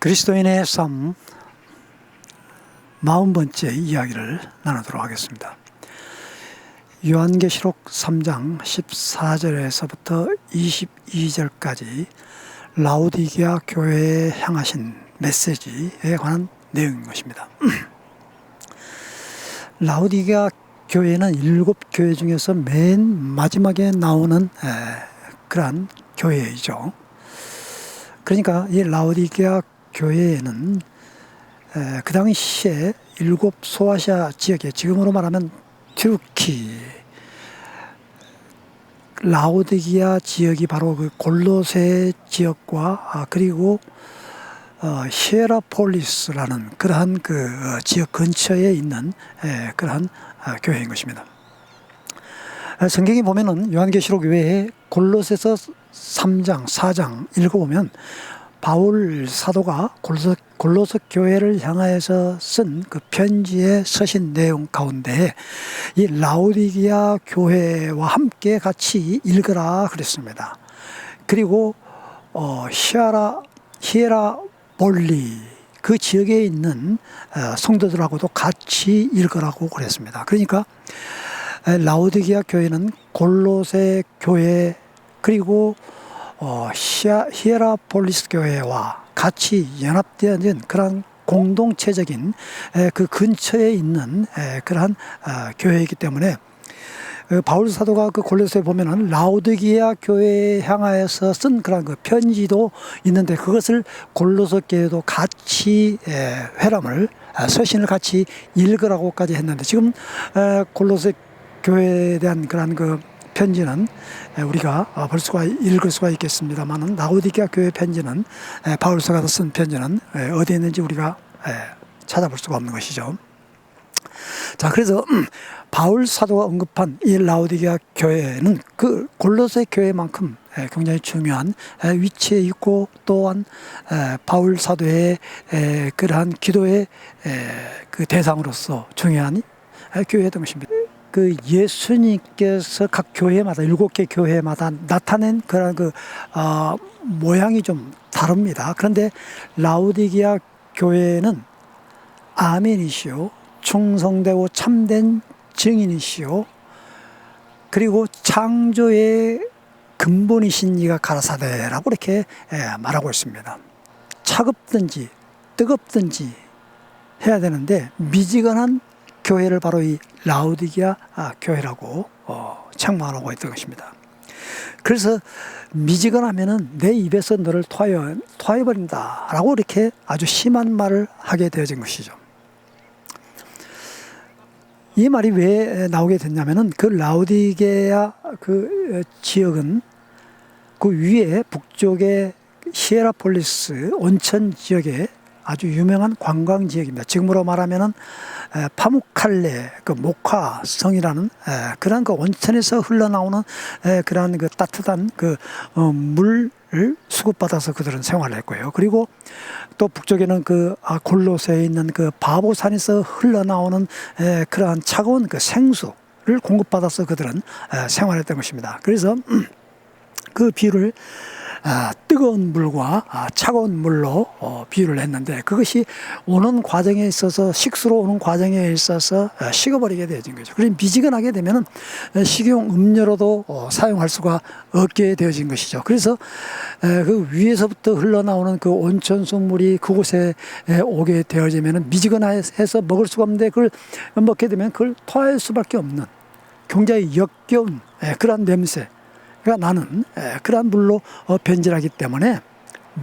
그리스도인의 삶 40번째 이야기를 나누도록 하겠습니다. 요한계시록 3장 14절에서부터 22절까지 라오디게아 교회에 향하신 메시지에 관한 내용인 것입니다. 라오디게아 교회는 7교회 중에서 맨 마지막에 나오는 그러한 교회이죠. 그러니까 이 라오디게아 교회에는 그 당시에 7 소아시아 지역에, 지금으로 말하면 튀르키, 라오디게아 지역이 바로 그 골로새 지역과 그리고 히에라폴리스라는 그러한 그 지역 근처에 있는 그러한 교회인 것입니다. 성경에 보면은 요한계시록 외에 골로새서 3장, 4장 읽어보면 바울 사도가 골로새 교회를 향하여서 쓴 그 편지에 서신 내용 가운데 이 라오디게아 교회와 함께 같이 읽으라 그랬습니다. 그리고 히에라볼리 그 지역에 있는 성도들하고도 같이 읽으라고 그랬습니다. 그러니까 라오디게아 교회는 골로새 교회 그리고 히에라폴리스 교회와 같이 연합되어 있는 그런 공동체적인 그 근처에 있는 그러한 교회이기 때문에 바울 사도가 그 골로새에 보면은 라오디게아 교회에 향하여서 쓴 그런 그 편지도 있는데 그것을 골로새 교회도 같이 회람을 서신을 같이 읽으라고까지 했는데 지금 골로새 교회에 대한 그런 그 편지는 우리가 읽을 수가 있겠습니다만은 라오디게아 교회 편지는 바울 사도가 쓴 편지는 어디에 있는지 우리가 찾아볼 수가 없는 것이죠. 자, 그래서 바울 사도가 언급한 이 라오디게아 교회는 그 골로새 교회만큼 굉장히 중요한 위치에 있고 또한 바울 사도의 그러한 기도의 그 대상으로서 중요한 교회였던 것입니다. 그 예수님께서 각 교회마다 7개 교회마다 나타낸 그런 그 모양이 좀 다릅니다. 그런데 라오디게아 교회는 아멘이시오, 충성되고 참된 증인이시오, 그리고 창조의 근본이신 이가 가라사대라고 이렇게 말하고 있습니다. 차갑든지 뜨겁든지 해야 되는데 미지근한 교회를 바로 이 라오디게아 교회라고 책망하고 있던 것입니다. 그래서 미지근하면은 내 입에서 너를 토해버린다 라고 이렇게 아주 심한 말을 하게 되어진 것이죠. 이 말이 왜 나오게 됐냐면은 그 라오디게아 그 지역은 그 위에 북쪽의 히에라폴리스 온천 지역에 아주 유명한 관광 지역입니다. 지금으로 말하면은 파무칼레 그 목화성이라는 그런 그 온천에서 흘러나오는 그런 그 따뜻한 그 물을 수급받아서 그들은 생활을 했고요. 그리고 또 북쪽에는 그 골로새에 있는 그 바보산에서 흘러나오는 그러한 차가운 그 생수를 공급받아서 그들은 생활했던 것입니다. 그래서 그 비유를 뜨거운 물과 차가운 물로 비유를 했는데 그것이 오는 과정에 있어서 식수로 오는 과정에 있어서 식어버리게 되어진 거죠. 그래서 미지근하게 되면은 식용 음료로도 사용할 수가 없게 되어진 것이죠. 그래서 그 위에서부터 흘러나오는 그 온천수 물이 그곳에 오게 되어지면은 미지근해서 먹을 수가 없는데 그걸 먹게 되면 그걸 토할 수밖에 없는 굉장히 역겨운 그런 냄새. 그러니까 나는 그러한 물로 변질하기 때문에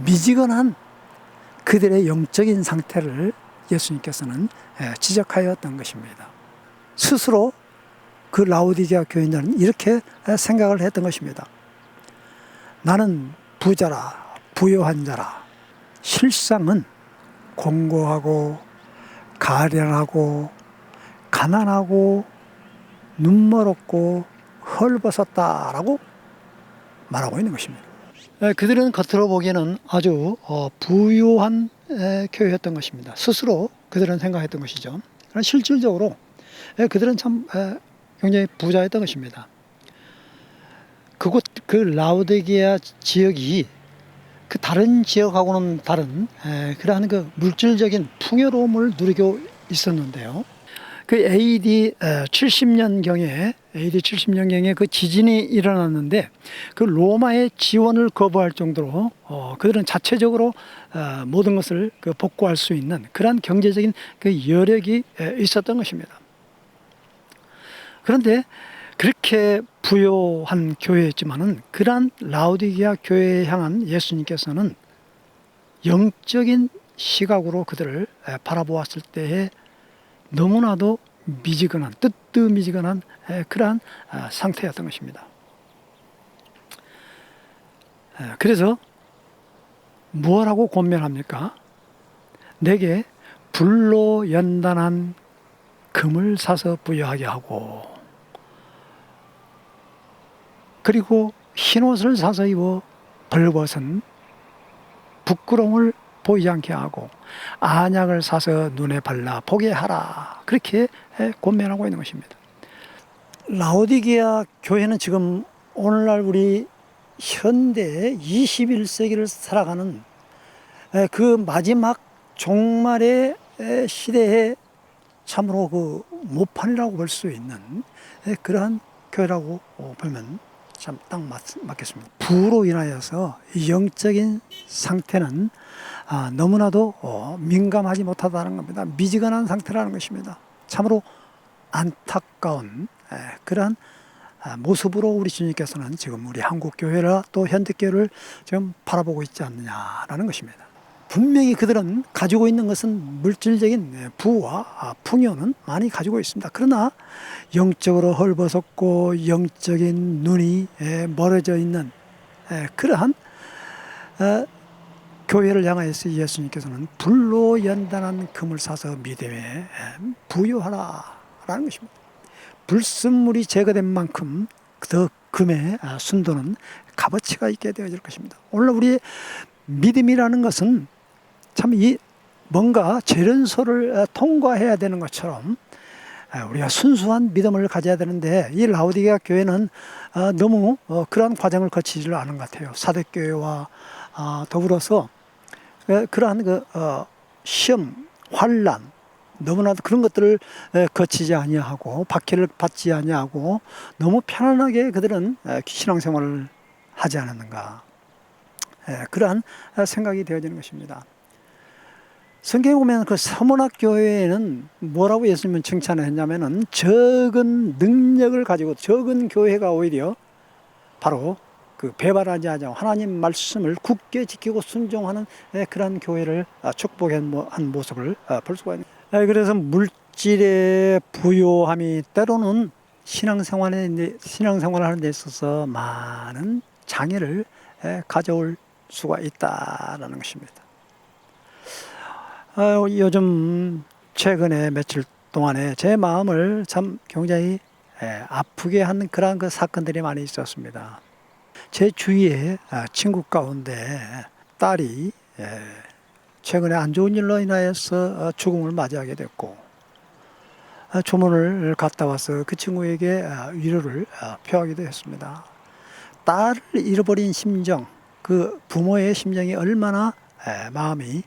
미지근한 그들의 영적인 상태를 예수님께서는 지적하였던 것입니다. 스스로 그 라오디게아 교인들은 이렇게 생각을 했던 것입니다. 나는 부자라, 부요한 자라. 실상은 공고하고 가련하고 가난하고 눈멀었고 헐벗었다라고 말하고 있는 것입니다. 그들은 겉으로 보기에는 아주 부유한 교회였던 것입니다. 스스로 그들은 생각했던 것이죠. 그러나 실질적으로 그들은 참 굉장히 부자였던 것입니다. 그 라오디게아 지역이 그 다른 지역하고는 다른 그러한 그 물질적인 풍요로움을 누리고 있었는데요. 그 AD 70년경에 그 지진이 일어났는데 그 로마의 지원을 거부할 정도로 그들은 자체적으로 모든 것을 그 복구할 수 있는 그러한 경제적인 그 여력이 있었던 것입니다. 그런데 그렇게 부요한 교회였지만은 그러한 라오디게아 교회에 향한 예수님께서는 영적인 시각으로 그들을 바라보았을 때에 너무나도 미지근한, 뜨뜻미지근한 그러한 상태였던 것입니다. 그래서 무엇라고 권면합니까? 내게 불로 연단한 금을 사서 부여하게 하고, 그리고 흰옷을 사서 입어 벌벗은 부끄러움을 보이지 않게 하고, 안약을 사서 눈에 발라 보게 하라. 그렇게 권면하고 있는 것입니다. 라오디게아 교회는 지금 오늘날 우리 현대 21세기를 살아가는 그 마지막 종말의 시대에 참으로 그 모판이라고 볼 수 있는 그러한 교회라고 보면 참 딱 맞겠습니다. 부로 인하여서 영적인 상태는 너무나도 민감하지 못하다는 겁니다. 미지근한 상태라는 것입니다. 참으로 안타까운 그러한 모습으로 우리 주님께서는 지금 우리 한국 교회라 또 현대 교회를 지금 바라보고 있지 않느냐라는 것입니다. 분명히 그들은 가지고 있는 것은 물질적인 부와 풍요는 많이 가지고 있습니다. 그러나 영적으로 헐벗었고 영적인 눈이 멀어져 있는 그러한 교회를 향하여서 예수님께서는 불로 연단한 금을 사서 믿음에 부여하라라는 것입니다. 불순물이 제거된 만큼 더 금의 순도는 값어치가 있게 되어질 것입니다. 오늘 우리의 믿음이라는 것은 참 이 뭔가 재련소를 통과해야 되는 것처럼 우리가 순수한 믿음을 가져야 되는데 이 라오디게아 교회는 너무 그러한 과정을 거치지를 않은 것 같아요. 사대교회와 더불어서 그러한 그 시험, 환란, 너무나도 그런 것들을 거치지 아니하고 박해를 받지 아니하고 너무 편안하게 그들은 신앙생활을 하지 않았는가, 그러한 생각이 되어지는 것입니다. 성경에 보면 그 서문학 교회에는 뭐라고 예수님은 칭찬을 했냐면은 적은 능력을 가지고 적은 교회가 오히려 바로 그 배반하지 않고 하나님 말씀을 굳게 지키고 순종하는 그런 교회를 축복한 모습을 볼 수가 있는. 그래서 물질의 부요함이 때로는 신앙생활을 하는 데 있어서 많은 장애를 가져올 수가 있다라는 것입니다. 요즘 최근에 며칠 동안에 제 마음을 참 굉장히 아프게 하는 그러한 그 사건들이 많이 있었습니다. 제 주위에 친구 가운데 딸이 최근에 안 좋은 일로 인하여서 죽음을 맞이하게 됐고, 조문을 갔다 와서 그 친구에게 위로를 표하기도 했습니다. 딸을 잃어버린 심정, 그 부모의 심정이 얼마나 마음이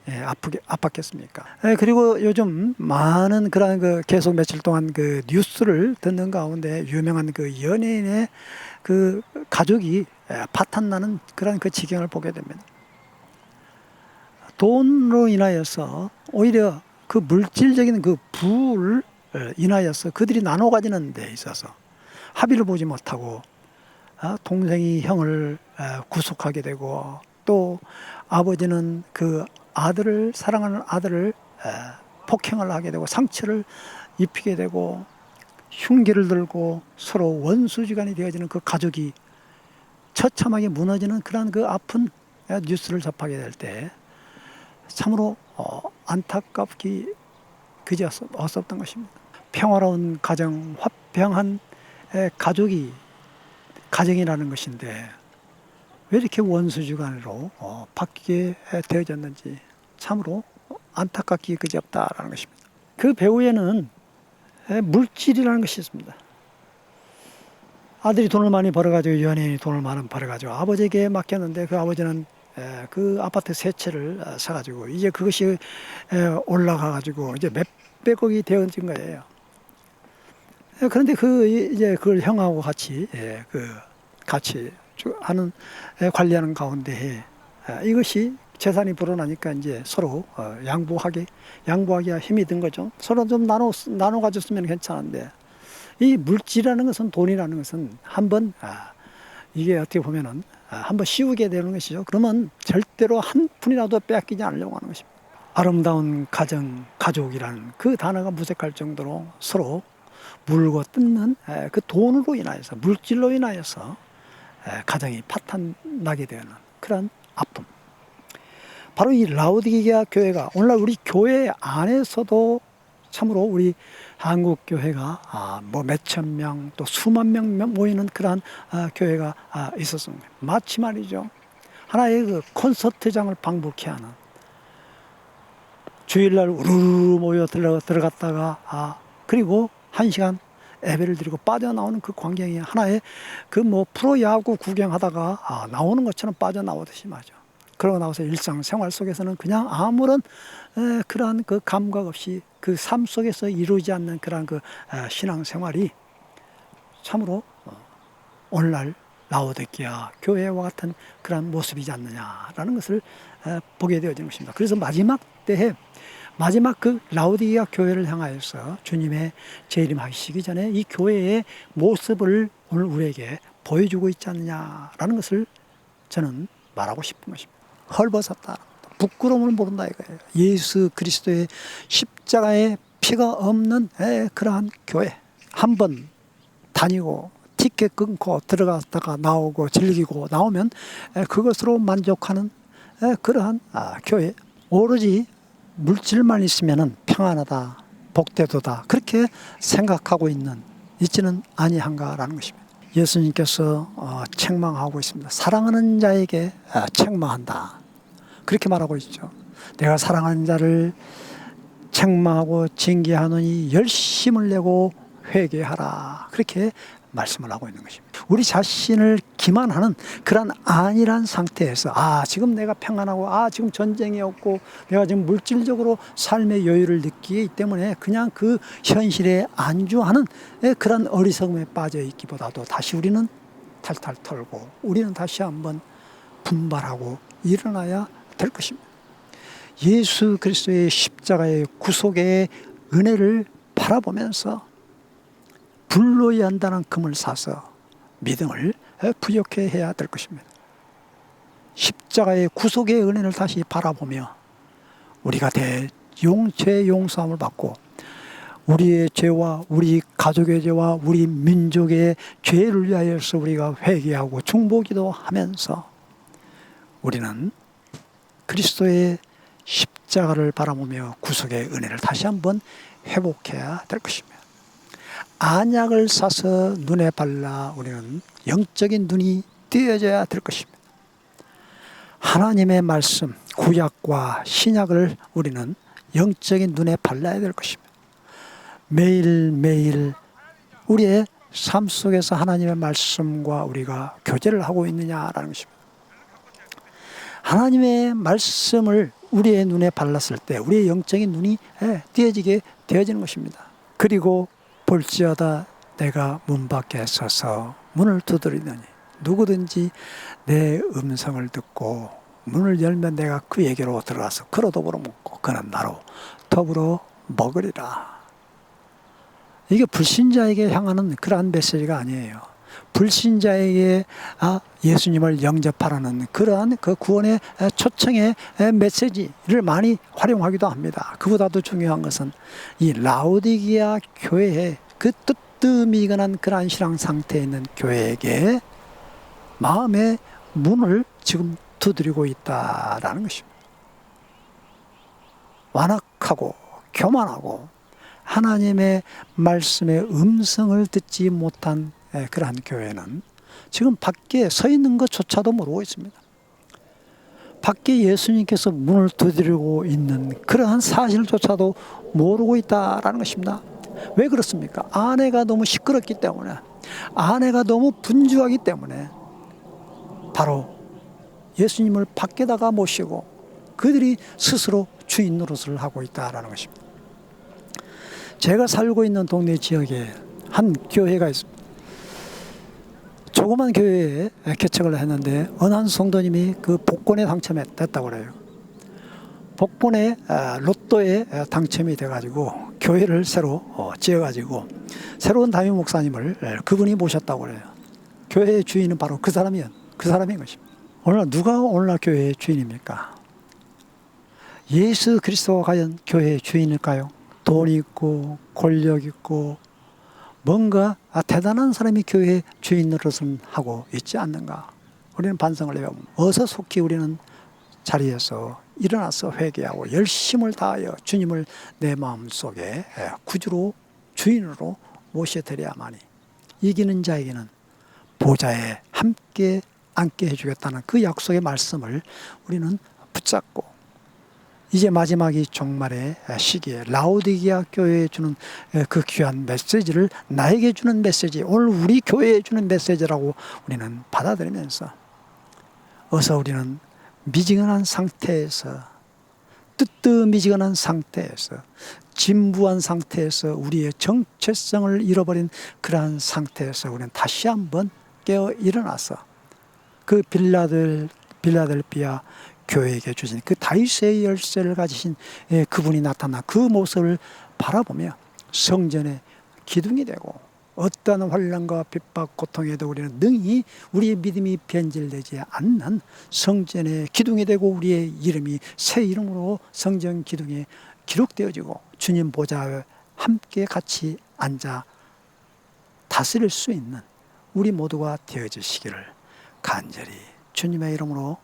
아팠겠습니까? 그리고 요즘 많은 그런 그 계속 며칠 동안 그 뉴스를 듣는 가운데 유명한 그 연예인의 그 가족이 파탄나는 그런 그 지경을 보게 됩니다. 돈으로 인하여서 오히려 그 물질적인 그 부를 인하여서 그들이 나눠 가지는 데 있어서 합의를 보지 못하고 동생이 형을 구속하게 되고, 또 아버지는 그 아들을 사랑하는 아들을 폭행을 하게 되고 상처를 입히게 되고 흉기를 들고 서로 원수지간이 되어지는 그 가족이 처참하게 무너지는 그런 그 아픈 뉴스를 접하게 될 때 참으로 안타깝기 그지없었던 것입니다. 평화로운 가정, 화평한 가정이라는 것인데 왜 이렇게 원수지간으로 바뀌게 되어졌는지 참으로 안타깝기 그지없다라는 것입니다. 그 배후에는 물질이라는 것이 있습니다. 아들이 돈을 많이 벌어가지고 연예인이 돈을 많이 벌어가지고 아버지에게 맡겼는데 그 아버지는 그 아파트 세 채를 사가지고 이제 그것이 올라가가지고 이제 몇백억이 되어진 거예요. 그런데 이제 그걸 형하고 같이 같이 하는 관리하는 가운데 이것이 재산이 불어나니까 이제 서로 양보하기가 힘이 든 거죠. 서로 좀 나눠 가졌으면 괜찮은데 이 물질이라는 것은 돈이라는 것은 한번 이게 어떻게 보면은 한번 씌우게 되는 것이죠. 그러면 절대로 한 푼이라도 빼앗기지 않으려고 하는 것입니다. 아름다운 가족이라는 그 단어가 무색할 정도로 서로 물고 뜯는 그 돈으로 인하여서 물질로 인하여서 가정이 파탄나게 되는 그런 아픔. 바로 이 라오디게아 교회가 오늘날 우리 교회 안에서도 참으로 우리 한국 교회가 뭐 몇천 명 또 수만 명 모이는 그러한 교회가 있었습니다. 마치 말이죠. 하나의 그 콘서트장을 방불케 하는 주일날 우르르 모여 들어갔다가 그리고 1시간 예배를 드리고 빠져나오는 그 광경이 하나의 그 뭐 프로야구 구경하다가 나오는 것처럼 빠져나오듯이 말이죠. 그러고 나와서 일상생활 속에서는 그냥 아무런 그러한 그 감각 없이 그 삶 속에서 이루어지지 않는 그러한 그 신앙생활이 참으로 오늘날 라오디게아 교회와 같은 그러한 모습이지 않느냐라는 것을 보게 되어지는 것입니다. 그래서 마지막 때에 마지막 그 라오디게아 교회를 향하여서 주님의 재림하시기 전에 이 교회의 모습을 오늘 우리에게 보여주고 있지 않느냐라는 것을 저는 말하고 싶은 것입니다. 헐벗었다. 부끄러움을 모른다 이거예요. 예수 그리스도의 십자가의 피가 없는 그러한 교회. 한번 다니고 티켓 끊고 들어갔다가 나오고 즐기고 나오면 그것으로 만족하는 그러한 교회. 오로지 물질만 있으면 평안하다, 복되도다 그렇게 생각하고 있지는 아니한가라는 것입니다. 예수님께서 책망하고 있습니다. 사랑하는 자에게 책망한다. 그렇게 말하고 있죠. 내가 사랑하는 자를 책망하고 징계하노니 열심을 내고 회개하라. 그렇게 말씀을 하고 있는 것입니다. 우리 자신을 기만하는 그런 안일한 상태에서 지금 내가 평안하고 지금 전쟁이 없고 내가 지금 물질적으로 삶의 여유를 느끼기 때문에 그냥 그 현실에 안주하는 그런 어리석음에 빠져 있기보다도 다시 우리는 탈탈 털고 우리는 다시 한번 분발하고 일어나야 될 것입니다. 예수 그리스도의 십자가의 구속의 은혜를 바라보면서 불로 연단한 금을 사서 믿음을 부여케 해야 될 것입니다. 십자가의 구속의 은혜를 다시 바라보며 우리가 죄의 용서함을 받고 우리의 죄와 우리 가족의 죄와 우리 민족의 죄를 위하여서 우리가 회개하고 중보기도 하면서 우리는 그리스도의 십자가를 바라보며 구속의 은혜를 다시 한번 회복해야 될 것입니다. 안약을 사서 눈에 발라 우리는 영적인 눈이 띄어져야 될 것입니다. 하나님의 말씀, 구약과 신약을 우리는 영적인 눈에 발라야 될 것입니다. 매일매일 우리의 삶 속에서 하나님의 말씀과 우리가 교제를 하고 있느냐라는 것입니다. 하나님의 말씀을 우리의 눈에 발랐을 때 우리의 영적인 눈이 띄어지게 되어지는 것입니다. 그리고 볼지어다 내가 문 밖에 서서 문을 두드리더니 누구든지 내 음성을 듣고 문을 열면 내가 그에게로 들어가서 그로 더불어 먹고 그는 나로 더불어 먹으리라. 이게 불신자에게 향하는 그러한 메시지가 아니에요. 불신자에게 예수님을 영접하라는 그러한 그 구원의 초청의 메시지를 많이 활용하기도 합니다. 그보다도 중요한 것은 이 라오디게아 교회의 그 뜨뜻미건한 그러한 신앙 상태에 있는 교회에게 마음의 문을 지금 두드리고 있다라는 것입니다. 완악하고 교만하고 하나님의 말씀의 음성을 듣지 못한 그러한 교회는 지금 밖에 서 있는 것조차도 모르고 있습니다. 밖에 예수님께서 문을 두드리고 있는 그러한 사실조차도 모르고 있다라는 것입니다. 왜 그렇습니까? 아내가 너무 시끄럽기 때문에, 아내가 너무 분주하기 때문에 바로 예수님을 밖에다가 모시고 그들이 스스로 주인 노릇을 하고 있다라는 것입니다. 제가 살고 있는 동네 지역에 한 교회가 있습니다. 조그만 교회에 개척을 했는데 어느 한 성도님이 그 복권에 당첨됐다고 그래요. 복권에 로또에 당첨이 돼가지고 교회를 새로 지어가지고 새로운 담임 목사님을 그분이 모셨다고 그래요. 교회의 주인은 바로 그 사람인 것입니다. 오늘날 누가 오늘날 교회의 주인입니까? 예수 그리스도가 과연 교회의 주인일까요? 돈 있고 권력 있고 뭔가 대단한 사람이 교회의 주인 노릇을 하고 있지 않는가? 우리는 반성을 해보면 어서 속히 우리는 자리에서 일어나서 회개하고 열심을 다하여 주님을 내 마음속에 구주로 주인으로 모셔드려야만이 이기는 자에게는 보좌에 함께 앉게 해주겠다는 그 약속의 말씀을 우리는 붙잡고 이제 마지막이 종말의 시기에 라오디게아 교회에 주는 그 귀한 메시지를 나에게 주는 메시지, 오늘 우리 교회에 주는 메시지라고 우리는 받아들이면서 어서 우리는 미지근한 상태에서 뜨뜻미지근한 상태에서 진부한 상태에서 우리의 정체성을 잃어버린 그러한 상태에서 우리는 다시 한번 깨어 일어나서 그 빌라델피아 교회에게 주신 그 다윗의 열쇠를 가지신 그분이 나타나 그 모습을 바라보며 성전의 기둥이 되고 어떠한 환난과 핍박 고통에도 우리는 능히 우리의 믿음이 변질되지 않는 성전의 기둥이 되고 우리의 이름이 새 이름으로 성전 기둥에 기록되어지고 주님 보좌에 함께 같이 앉아 다스릴 수 있는 우리 모두가 되어지시기를 간절히 주님의 이름으로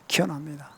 기원합니다.